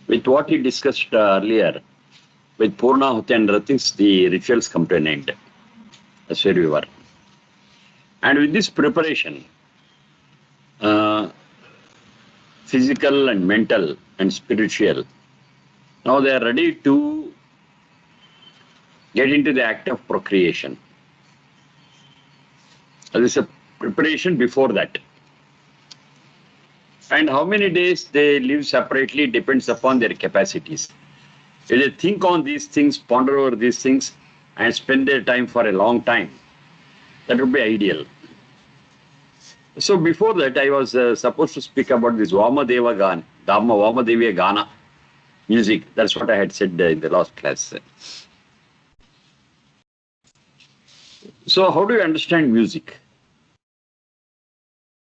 With what he discussed earlier, with Purnahuti and Ratins, the rituals come to an end. That's where we were. And with this preparation, uh, physical and mental and spiritual, now they are ready to get into the act of procreation. There is a preparation before that. And how many days they live separately depends upon their capacities. If they think on these things, ponder over these things, and spend their time for a long time, that would be ideal. So before that, I was supposed to speak about this Vamadeva Gana music. That's what I had said in the last class. So how do you understand music?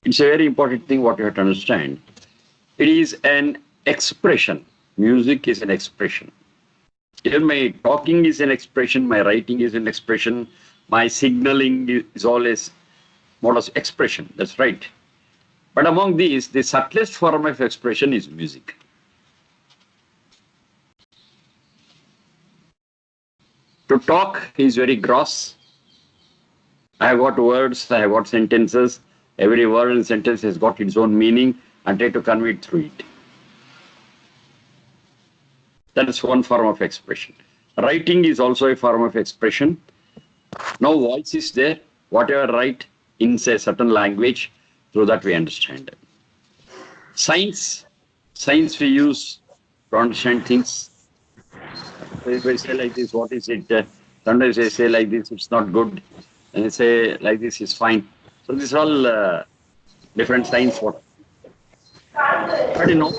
It's a very important thing what you have to understand. It is an expression. Music is an expression. Even my talking is an expression, my writing is an expression, my signaling is always mode of expression. That's right. But among these, the subtlest form of expression is music. To talk is very gross. I have got words, I have got sentences. Every word and sentence has got its own meaning and try to convey it through it. That is one form of expression. Writing is also a form of expression. No voice is there. Whatever write in a certain language, through that we understand. Science we use to understand things. If I say like this, what is it? Sometimes I say like this, it's not good. And I say like this is fine. So these are all different science. But you know,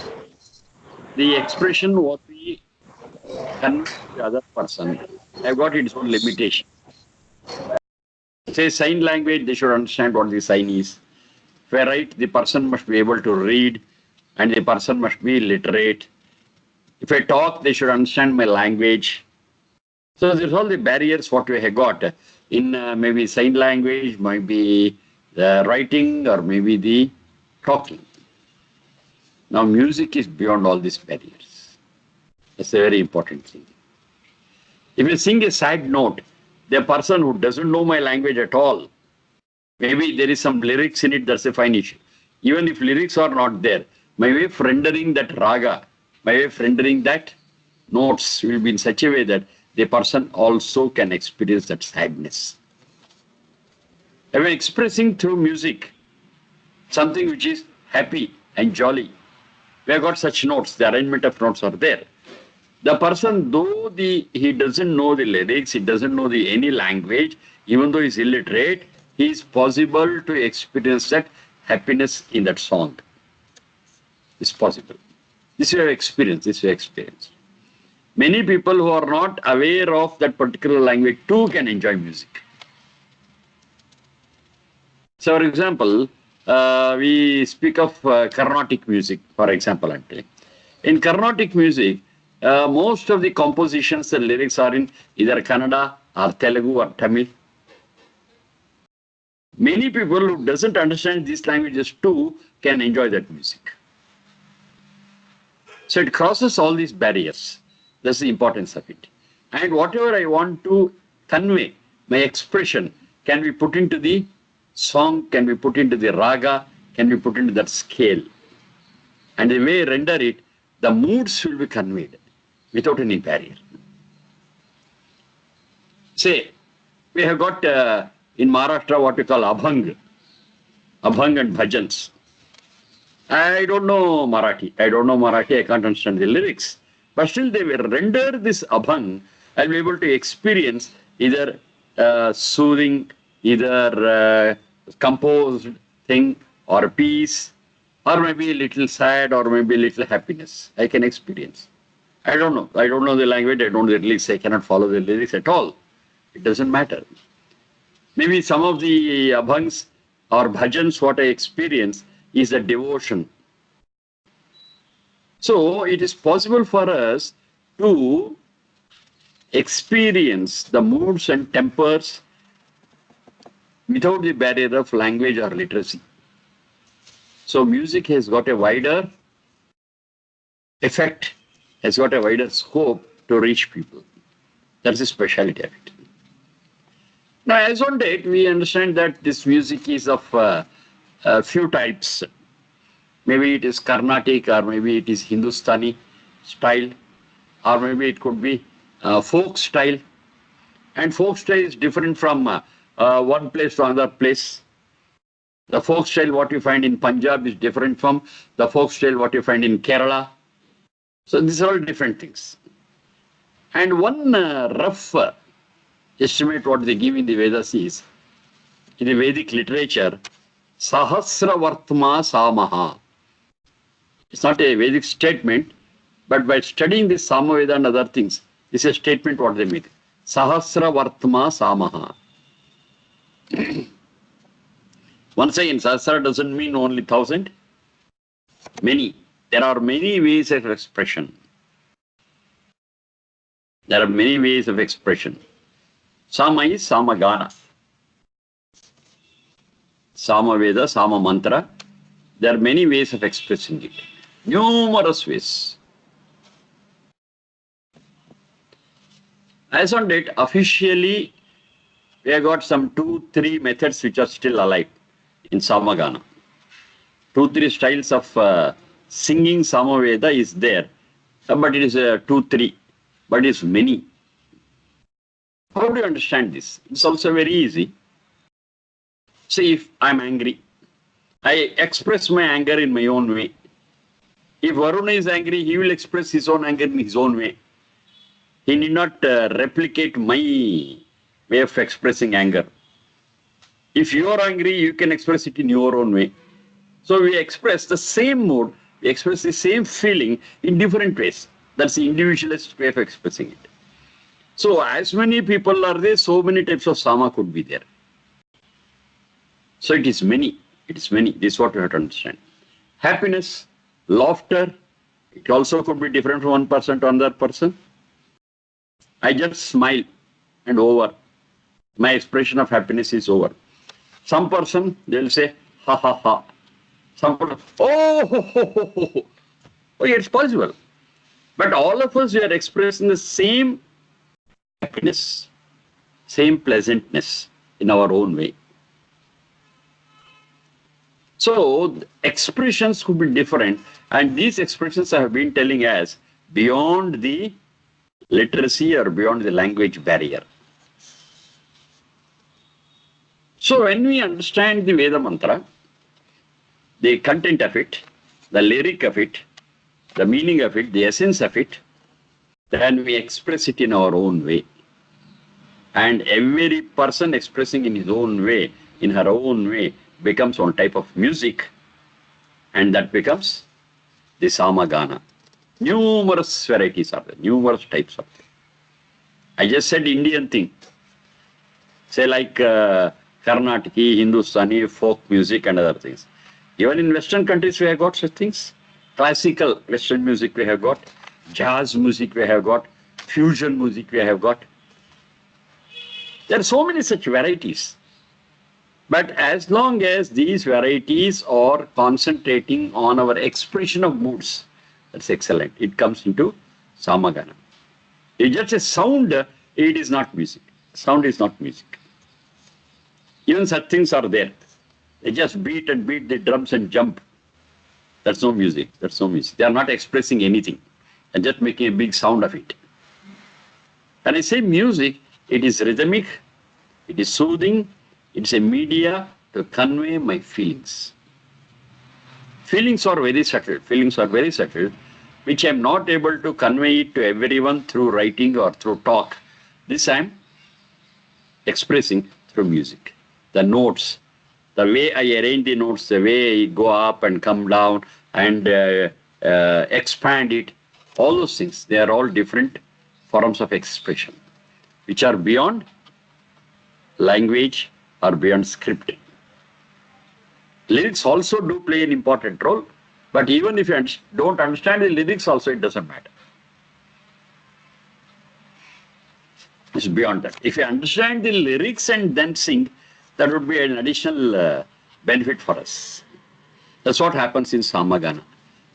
the expression what we convey to the other person have got its own limitation. Say sign language, they should understand what the sign is. If I write, the person must be able to read and the person must be literate. If I talk, they should understand my language. So there's all the barriers what we have got in maybe sign language, maybe the writing or maybe the talking. Now music is beyond all these barriers. That's a very important thing. If you sing a sad note, the person who doesn't know my language at all, maybe there is some lyrics in it, that's a fine issue. Even if lyrics are not there, my way of rendering that raga, my way of rendering that notes will be in such a way that the person also can experience that sadness. I mean, expressing through music something which is happy and jolly. We have got such notes, the arrangement of notes are there. The person, though he doesn't know the lyrics, he doesn't know any language, even though he's illiterate, he is possible to experience that happiness in that song. It's possible. This we have experienced. Many people who are not aware of that particular language too can enjoy music. So, for example, we speak of Carnatic music, for example. In Carnatic music, most of the compositions and lyrics are in either Kannada or Telugu or Tamil. Many people who doesn't understand these languages too can enjoy that music. So it crosses all these barriers. That's the importance of it. And whatever I want to convey, my expression can be put into the song, can be put into the raga, can be put into that scale. And the way I render it, the moods will be conveyed without any barrier. Say, we have got in Maharashtra what we call abhang and bhajans. I don't know Marathi, I can't understand the lyrics. But still they will render this abhang. I'll be able to experience either soothing, either composed thing or peace, or maybe a little sad, or maybe a little happiness. I can experience. I don't know the language, I don't know the lyrics, I cannot follow the lyrics at all. It doesn't matter. Maybe some of the abhangs or bhajans, what I experience is a devotion. So it is possible for us to experience the moods and tempers without the barrier of language or literacy. So music has got a wider effect has got a wider scope to reach people. That's the speciality of it. Now, as on date, we understand that this music is of a few types. Maybe it is Carnatic, or maybe it is Hindustani style, or maybe it could be folk style. And folk style is different from one place to another place. The folk style what you find in Punjab is different from the folk style what you find in Kerala. So these are all different things. And one rough estimate what they give in the Vedas is, in the Vedic literature, Sahasra Vartma Samaha. It's not a Vedic statement, but by studying this Samaveda and other things, this is a statement what they make. Sahasra Vartma Samaha. Once again, Sahasra doesn't mean only 1,000. Many. There are many ways of expression. There are many ways of expression. Sama is Samagana. Samaveda, Sama Mantra. There are many ways of expressing it. Numerous ways. As on date, officially, we have got some 2-3 methods which are still alive in Samagana. 2-3 styles of singing Samaveda is there, but it is 2-3, but it is many. How do you understand this? It's also very easy. See, if I'm angry, I express my anger in my own way. If Varuna is angry, he will express his own anger in his own way. He need not replicate my way of expressing anger. If you are angry, you can express it in your own way. So we express the same mood, we express the same feeling in different ways. That's the individualist way of expressing it. So as many people are there, so many types of Sama could be there. So it is many. It is many. This is what you have to understand. Happiness, laughter, it also could be different from one person to another person. I just smile and over. My expression of happiness is over. Some person, they will say, ha ha ha. Some person, oh, ho, ho, ho, ho, ho. Oh, yeah, it's possible. But all of us, we are expressing the same happiness, same pleasantness in our own way. So expressions could be different, and these expressions I have been telling us beyond the literacy or beyond the language barrier. So when we understand the Veda mantra, the content of it, the lyric of it, the meaning of it, the essence of it, then we express it in our own way. And every person expressing in his own way, in her own way, becomes one type of music, and that becomes the Samagana. Numerous varieties are there, numerous types are there. I just said Indian thing. Say like Karnataki, Hindustani, folk music and other things. Even in Western countries we have got such things. Classical Western music we have got, jazz music we have got, fusion music we have got. There are so many such varieties. But as long as these varieties are concentrating on our expression of moods, that's excellent. It comes into Samagana. It's just a sound, it is not music. Sound is not music. Even such things are there. They just beat and beat the drums and jump. That's no music. That's no music. They are not expressing anything and just making a big sound of it. When I say music, it is rhythmic, it is soothing, it's a media to convey my feelings. Feelings are very subtle. Feelings are very subtle, which I am not able to convey it to everyone through writing or through talk. This I am expressing through music. The notes, the way I arrange the notes, the way I go up and come down and expand it, all those things, they are all different forms of expression, which are beyond language or beyond scripting. Lyrics also do play an important role, but even if you don't understand the lyrics also, it doesn't matter. It's beyond that. If you understand the lyrics and then sing, that would be an additional benefit for us. That's what happens in Samagana.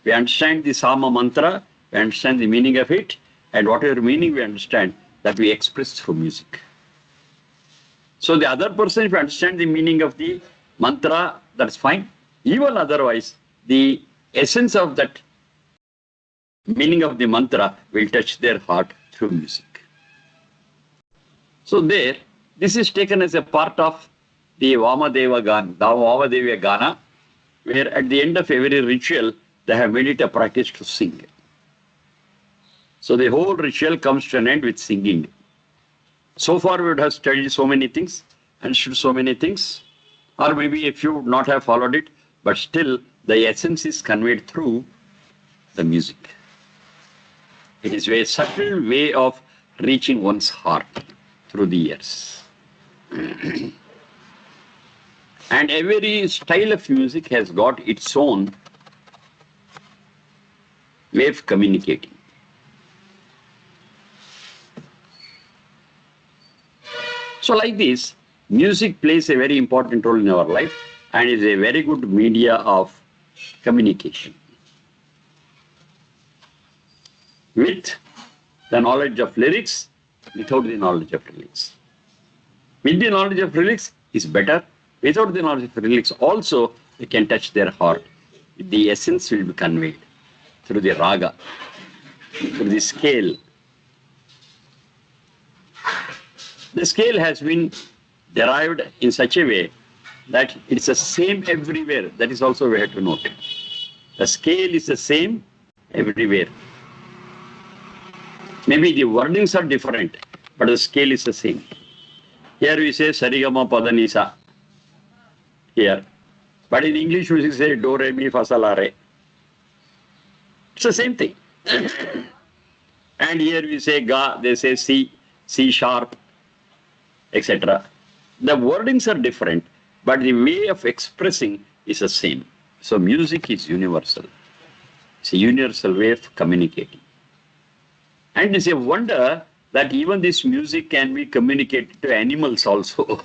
We understand the Sama mantra, we understand the meaning of it, and whatever meaning we understand, that we express through music. So the other person, if you understand the meaning of the mantra, that's fine. Even otherwise, the essence of that meaning of the mantra will touch their heart through music. So there, this is taken as a part of the Vamadeva Gana, where at the end of every ritual, they have made it a practice to sing. So the whole ritual comes to an end with singing. So far we would have studied so many things, understood so many things, or maybe if you would not have followed it, but still the essence is conveyed through the music. It is a subtle way of reaching one's heart through the ears. And every style of music has got its own way of communicating. So like this, music plays a very important role in our life and is a very good media of communication. With the knowledge of lyrics, without the knowledge of lyrics. With the knowledge of lyrics is better. Without the knowledge of lyrics also, they can touch their heart. The essence will be conveyed through the raga, through the scale. The scale has been derived in such a way that it's the same everywhere. That is also we have to note. The scale is the same everywhere. Maybe the wordings are different, but the scale is the same. Here we say Sarigama Padanisa. Here. But in English we say Do, Re, Mi, Fa, Sol, La, Re. It's the same thing. And here we say Ga, they say C, C sharp, etc. The wordings are different, but the way of expressing is the same. So music is universal. It's a universal way of communicating. And it's a wonder that even this music can be communicated to animals also.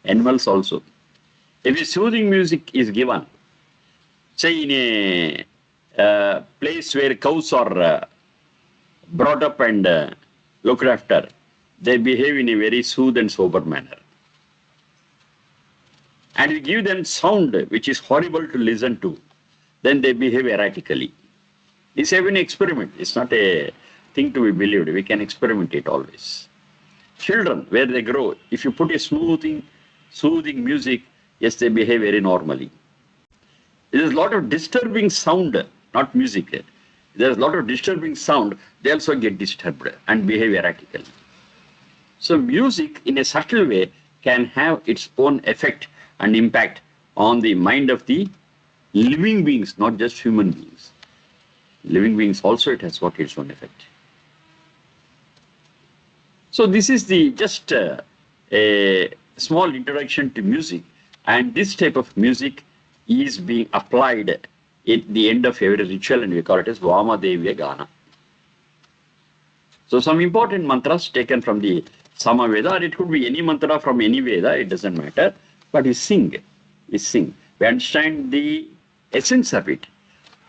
Animals also. If a soothing music is given, say in a place where cows are brought up and looked after, they behave in a very soothed and sober manner. And we give them sound which is horrible to listen to, then they behave erratically. This has been an experiment. It's not a thing to be believed. We can experiment it always. Children, where they grow, if you put a soothing music, yes, they behave very normally. There is a lot of disturbing sound, not music. There is a lot of disturbing sound. They also get disturbed and behave erratically. So music, in a subtle way, can have its own effect and impact on the mind of the living beings, not just human beings. Living beings also, it has got its own effect. So this is the just a small introduction to music, and this type of music is being applied at the end of every ritual, and we call it as Vamadeva Gana. So some important mantras taken from the Samaveda, or it could be any mantra from any Veda, it doesn't matter, but we sing. We understand the essence of it.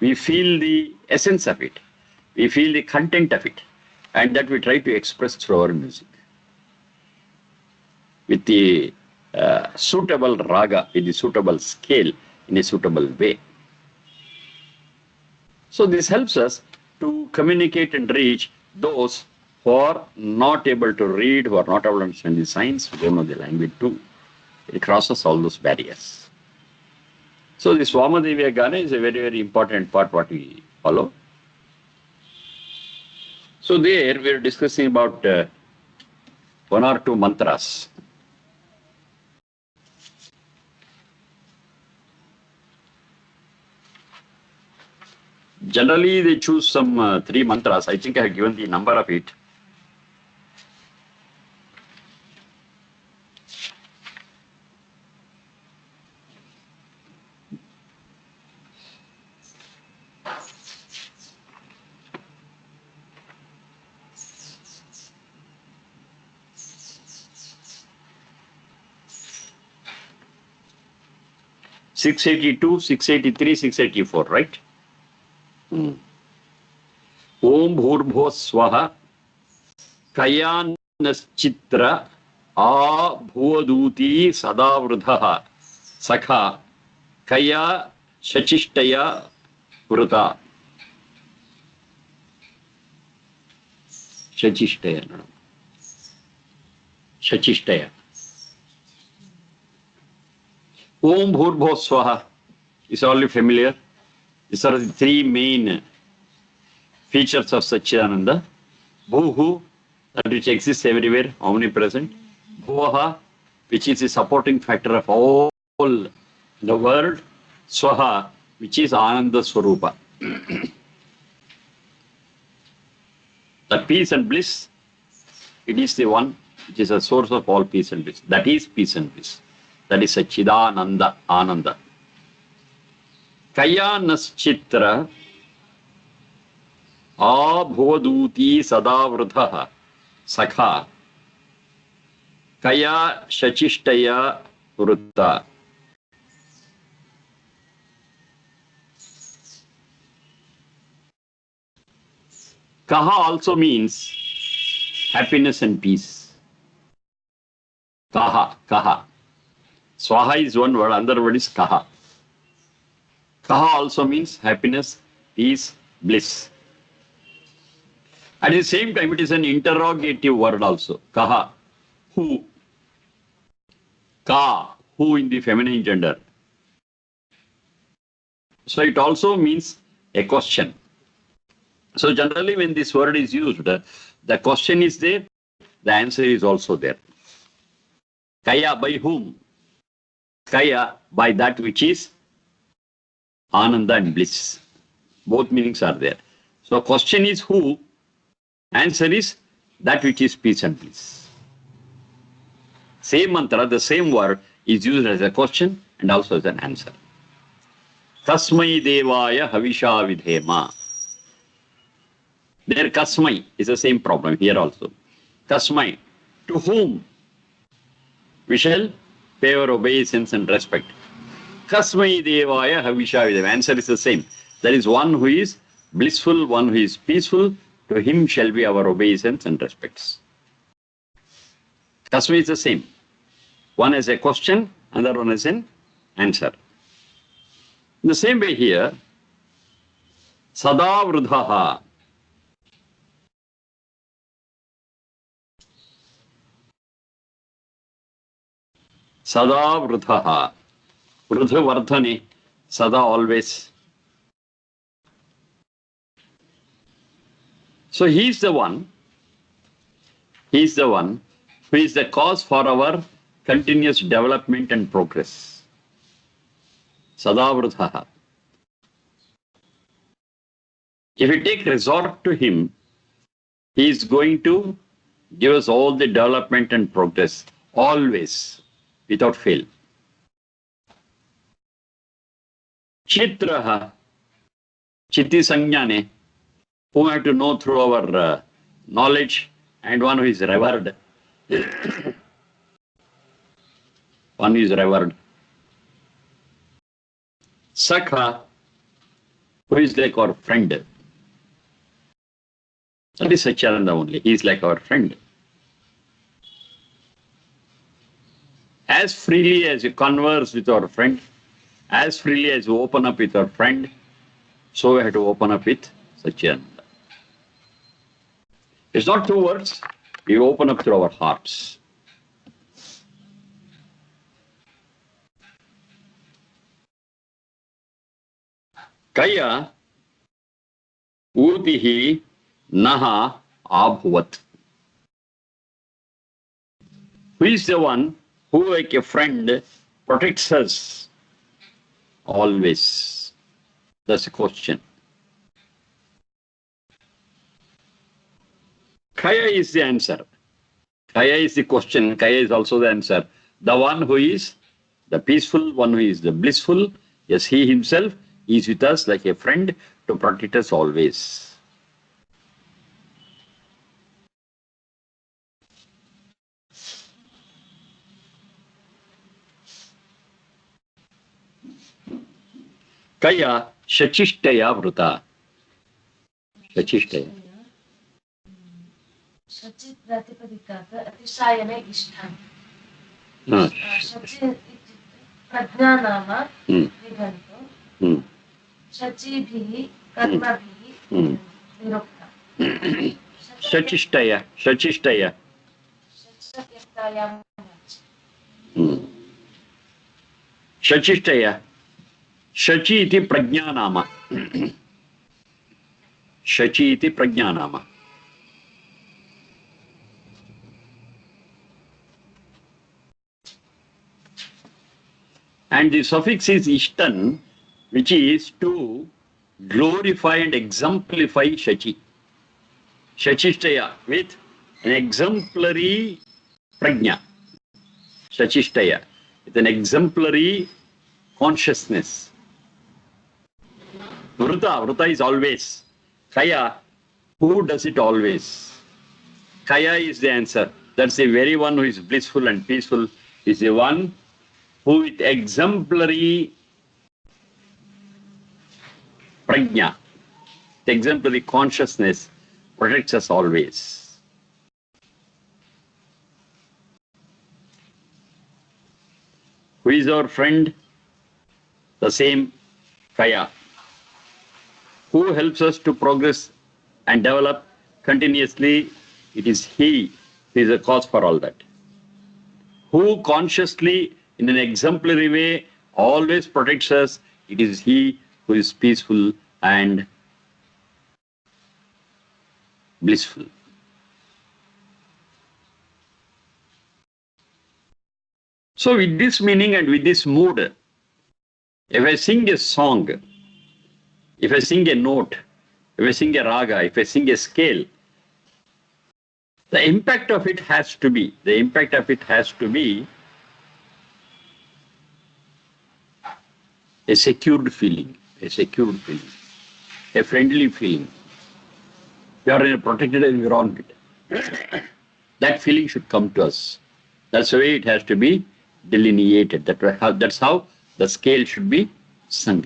We feel the essence of it. We feel the content of it. And that we try to express through our music. With the suitable raga, with the suitable scale, in a suitable way. So this helps us to communicate and reach those who are not able to read, who are not able to understand the signs, who don't know the language too. It crosses all those barriers. So this Vamadeva Gana is a very, very important part what we follow. So there we are discussing about one or two mantras. Generally they choose some 3 mantras. I think I have given the number of it. (682, 683, 684), right? Om Bhurbho Swaha Kayanashchitra A Bhuvaduti Sadavruddha Sakha Kaya Shachishtaya Vruta. Shachishtaya. Shachishtaya. Om Bhurbho Swaha is already familiar. These are the three main features of Satchidananda. Bhuhu, that which exists everywhere, omnipresent. Bhuvaha, which is the supporting factor of all the world. Swaha, which is Ananda Swarupa. That peace and bliss, it is the one which is a source of all peace and bliss. That is peace and bliss. That is Satchidananda, Ananda. Kayanashchitra Abhuvaduti Sadavruddha Sakha Kaya Shachishtaya Vruta. Kaha also means happiness and peace. Kaha, Kaha. Swaha is one word, another word is Kaha. Kaha also means happiness, peace, bliss. At the same time, it is an interrogative word also. Kaha, who? Ka, who in the feminine gender. So it also means a question. So generally when this word is used, the question is there, the answer is also there. Kaya, by whom? Kaya, by that which is Ananda and bliss. Both meanings are there. So question is who, answer is that which is peace and bliss. Same mantra, the same word is used as a question and also as an answer. Kasmai devaya havisha vidhema. There kasmai is the same problem here also. Kasmai, to whom we shall pay our obeisance and respect. Kasmai devaya havisha vidhema. Answer is the same. There is one who is blissful, one who is peaceful. To him shall be our obeisance and respects. Kasmai is the same. One is a question, another one is an answer. In the same way here, Sadavruddha. Sadavruddha. Vruddha vardhane. Sada always. So he is the one who is the cause for our continuous development and progress. Sadavruddha. If we take resort to him, he is going to give us all the development and progress, always, without fail. Chitraha, Chitti Sanjnane, whom we have to know through our knowledge, and one who is revered. One is revered. Sakha, who is like our friend. That is Satchidananda only. He is like our friend. As freely as you converse with our friend, as freely as you open up with our friend, so we have to open up with Satchidananda. It's not two words, we open up through our hearts. Kaya Utihi Naha Abhuvat. Who is the one who, like a friend, protects us always? That's the question. Kaya is the answer. Kaya is the question. Kaya is also the answer. The one who is the peaceful, one who is the blissful. Yes, he himself is with us like a friend to protect us always. Kaya Shachishtaya Vruta. Shachishtaya. Shachi Pratipadikata Atishayane Ishtam. Shachi Prajnanama Viganto. Shachi Karma Virokta. Shachishtaya. Shachishtaya. Shachishtaya. Shachi iti prajnanama. Shachi iti prajnanama. And the suffix is ishtan, which is to glorify and exemplify Shachi. Shachishtaya, with an exemplary prajna. Shachishtaya, with an exemplary consciousness. Vrta is always. Kaya, who does it always? Kaya is the answer. That's the very one who is blissful and peaceful, is the one who with exemplary prajna, the exemplary consciousness, protects us always. Who is our friend? The same Kaya. Who helps us to progress and develop continuously? It is He who is the cause for all that. Who consciously, in an exemplary way, always protects us? It is He who is peaceful and blissful. So with this meaning and with this mood, if I sing a song, if I sing a note, if I sing a raga, if I sing a scale, the impact of it has to be a secured feeling, a friendly feeling. You are in a protected environment. That feeling should come to us. That's the way it has to be delineated. That's how the scale should be sung.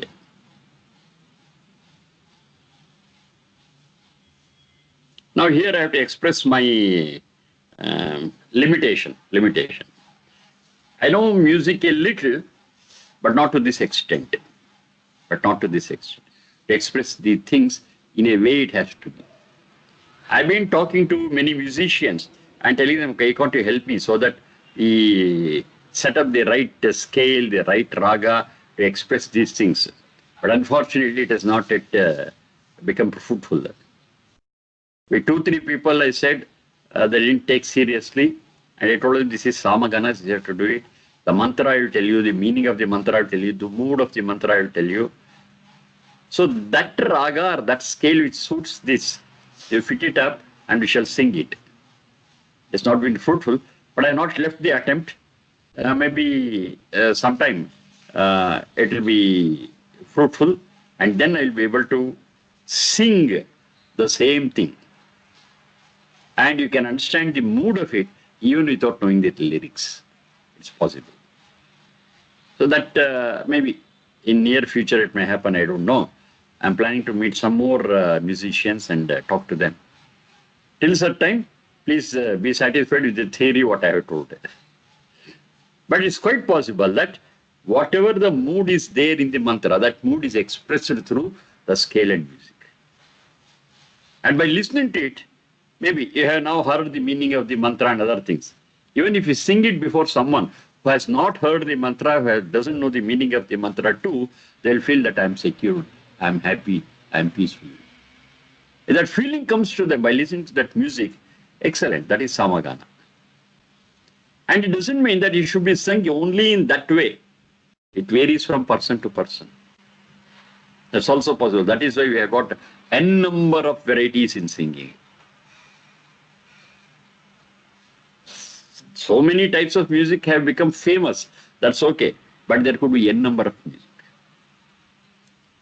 Now here I have to express my limitation. I know music a little, but not to this extent. To express the things in a way it has to be. I've been talking to many musicians and telling them, okay, you got to help me so that we set up the right scale, the right raga to express these things. But unfortunately, it has not yet become fruitful. With 2-3 people, I said, they didn't take seriously. And I told them, this is samskaras, you have to do it. The mantra I will tell you, the meaning of the mantra I will tell you, the mood of the mantra I will tell you. So that raga or that scale which suits this, you fit it up and we shall sing it. It's not been fruitful, but I have not left the attempt. Maybe sometime it will be fruitful, and then I will be able to sing the same thing. And you can understand the mood of it even without knowing the lyrics. It's possible. So that maybe in near future it may happen, I don't know. I'm planning to meet some more musicians and talk to them. Till such time, please be satisfied with the theory what I have told. But it's quite possible that whatever the mood is there in the mantra, that mood is expressed through the scale and music. And by listening to it, maybe you have now heard the meaning of the mantra and other things. Even if you sing it before someone who has not heard the mantra, who doesn't know the meaning of the mantra too, they'll feel that I'm secure, I'm happy, I'm peaceful. If that feeling comes to them by listening to that music, excellent, that is samagana. And it doesn't mean that it should be sung only in that way. It varies from person to person. That's also possible. That is why we have got n number of varieties in singing. So many types of music have become famous. That's okay. But there could be n number of music.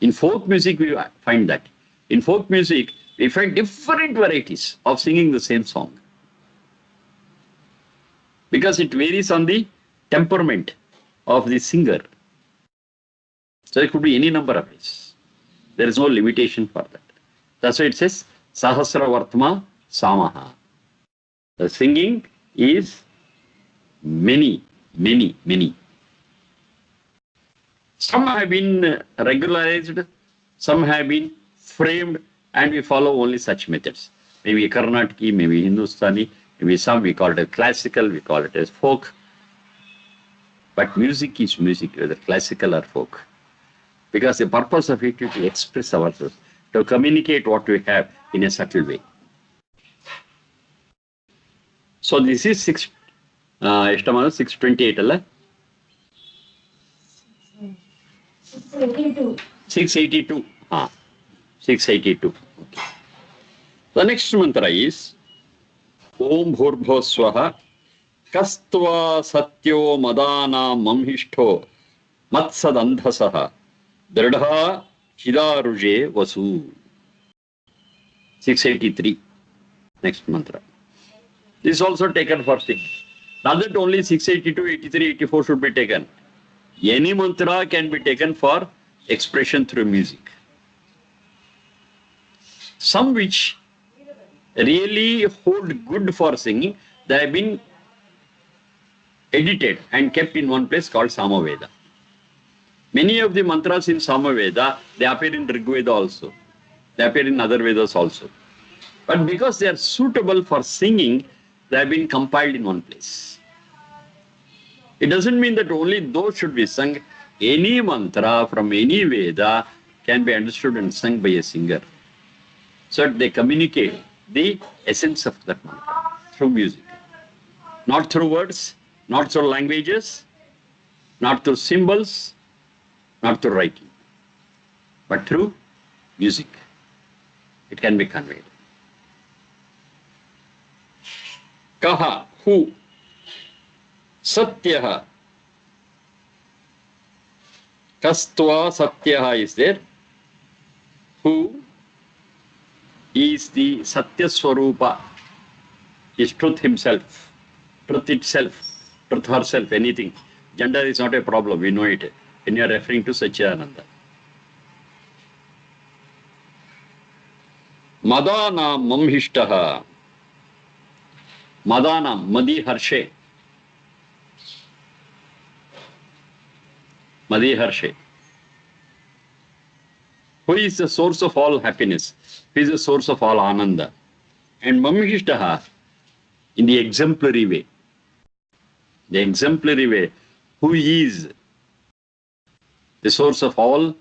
In folk music, we find that. In folk music, we find different varieties of singing the same song. Because it varies on the temperament of the singer. So it could be any number of ways. There is no limitation for that. That's why it says Sahasravartma Samaha. The singing is many, many, many. Some have been regularized, some have been framed, and we follow only such methods. Maybe Karnataki, maybe Hindustani, maybe some we call it as classical, we call it as folk. But music is music, whether classical or folk. Because the purpose of it is to express ourselves, to communicate what we have in a subtle way. So this is 628 ಅಲ್ಲ 682. 682. Okay. The next mantra is Om Bhurbhuva Swaha Kastva Satyo Madana Mamhishto Matsadandhasaha Dridha Chidaruje Vasu. 683. Next mantra. This is also taken for singing. Not that only 682, 83, 84 should be taken. Any mantra can be taken for expression through music. Some which really hold good for singing, they have been edited and kept in one place called Samaveda. Many of the mantras in Samaveda, they appear in Rigveda also. They appear in other Vedas also. But because they are suitable for singing, they have been compiled in one place. It doesn't mean that only those should be sung. Any mantra from any Veda can be understood and sung by a singer. So that they communicate the essence of that mantra through music. Not through words, not through languages, not through symbols, not through writing, but through music. It can be conveyed. Kaha, who? Satyaha. Kastva Satyaha is there. Who is the Satya Swarupa, is truth himself, truth itself, truth herself, anything. Gender is not a problem, we know it. When you are referring to Satchidananda. Madana Mamhishtaha. Madana, Madi Harshe. Madi Harshe. Who is the source of all happiness? Who is the source of all Ananda? And Mamhishtaha, in the exemplary way. The exemplary way. Who is the source of all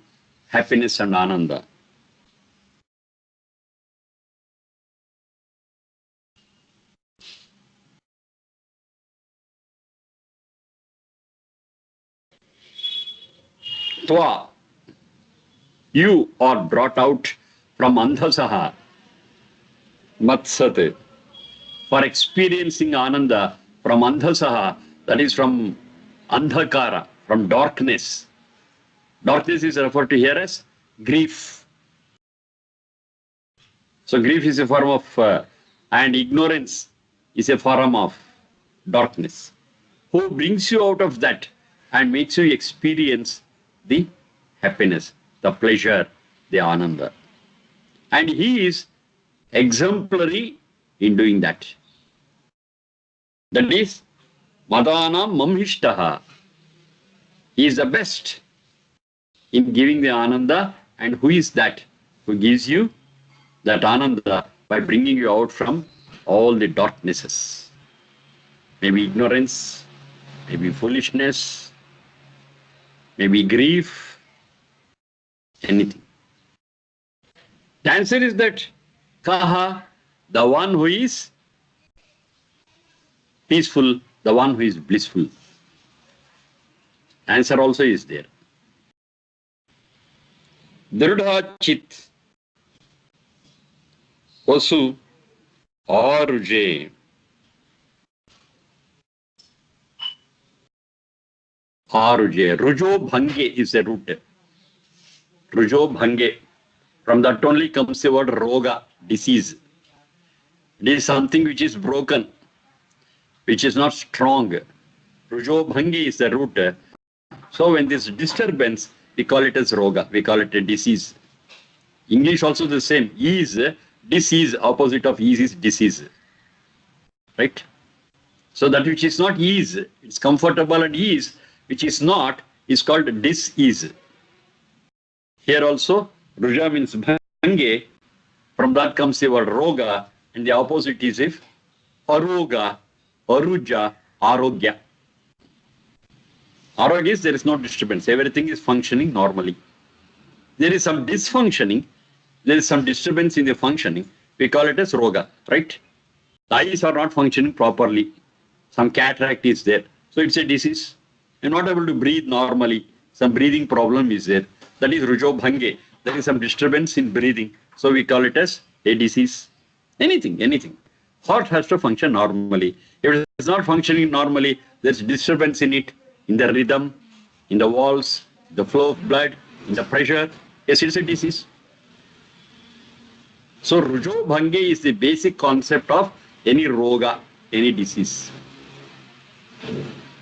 happiness and Ananda? Tva, you are brought out from Andhasaha, Matsat, for experiencing Ananda from Andhasaha, that is from Andhakara, from darkness. Darkness is referred to here as grief. So grief is a form of, and ignorance is a form of darkness. Who brings you out of that and makes you experience the happiness, the pleasure, the Ananda. And he is exemplary in doing that. That is, Madana Mamhishtaha. He is the best in giving the Ananda. And who is that? Who gives you that Ananda by bringing you out from all the darknesses. Maybe ignorance, maybe foolishness, maybe grief, anything. The answer is that Kaha, the one who is peaceful, the one who is blissful. Answer also is there. Dridha Chit Vasu Aruje. Aruje. Rujo Bhange is the root. Rujo Bhange. From that only comes the word Roga, disease. It is something which is broken, which is not strong. Rujo Bhange is the root. So when this disturbance, we call it as Roga, we call it a disease. English also the same. Ease Disease, opposite of ease is disease. Right? So that which is not ease, it's comfortable and ease, which is not, is called dis-ease. Here also, Ruja means bhange, from that comes the word roga, and the opposite is if aroga, aruja, arogya. Arogya is there is no disturbance, everything is functioning normally. There is some dysfunctioning, there is some disturbance in the functioning, we call it as roga, right? The eyes are not functioning properly. Some cataract is there. So it's a disease. You're not able to breathe normally. Some breathing problem is there. That is rujo bhange. There is some disturbance in breathing. So we call it as a disease. Anything. Heart has to function normally. If it is not functioning normally, there's disturbance in it, in the rhythm, in the walls, the flow of blood, in the pressure. Yes, it's a disease. So rujo bhange is the basic concept of any roga, any disease.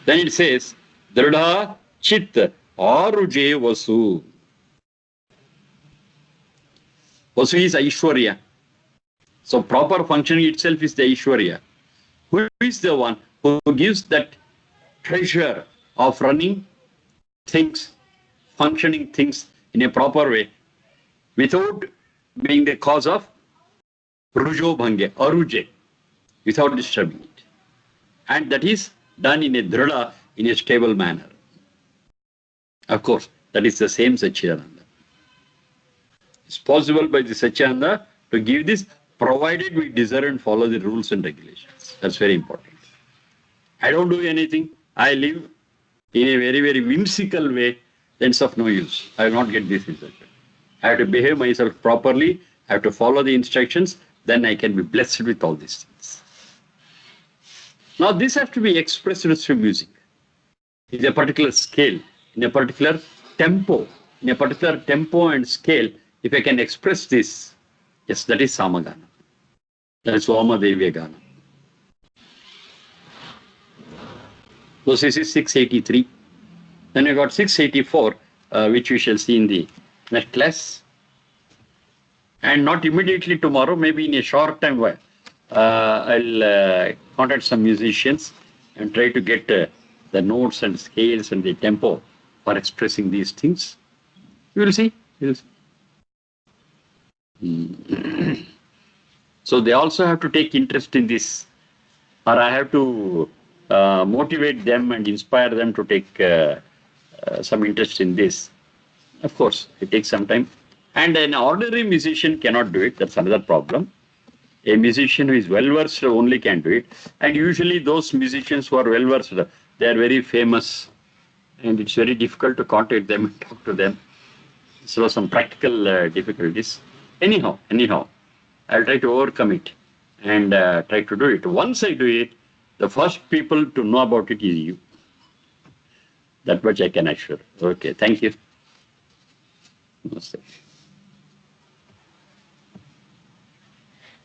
Then it says, Dridha Chit Aruje Vasu. Vasu is Aishwarya. So proper functioning itself is the Aishwarya. Who is the one who gives that treasure of running things, functioning things in a proper way, without being the cause of Rujo Bhange, Aruje, without disturbing it. And that is done in a dhrida, in a stable manner. Of course, that is the same Satchidananda. It's possible by the Satchidananda to give this, provided we desire and follow the rules and regulations. That's very important. I don't do anything. I live in a very, very whimsical way. Then it's of no use. I will not get this result. I have to behave myself properly. I have to follow the instructions. Then I can be blessed with all these things. Now this has to be expressed through music. In a particular scale, in a particular tempo, and scale, if I can express this, yes, that is Samagana. That is Vamadevya Gana. So this is 683. Then we got 684, which we shall see in the next class. And not immediately tomorrow, maybe in a short time, I'll contact some musicians and try to get the notes and scales and the tempo for expressing these things. You will see. So they also have to take interest in this, or I have to motivate them and inspire them to take some interest in this. Of course, it takes some time. And an ordinary musician cannot do it. That's another problem. A musician who is well-versed only can do it. And usually those musicians who are well-versed, they are very famous. And it's very difficult to contact them and talk to them. So some practical difficulties. Anyhow, I'll try to overcome it and try to do it. Once I do it, the first people to know about it is you. That much I can assure. Okay, thank you. Namaste.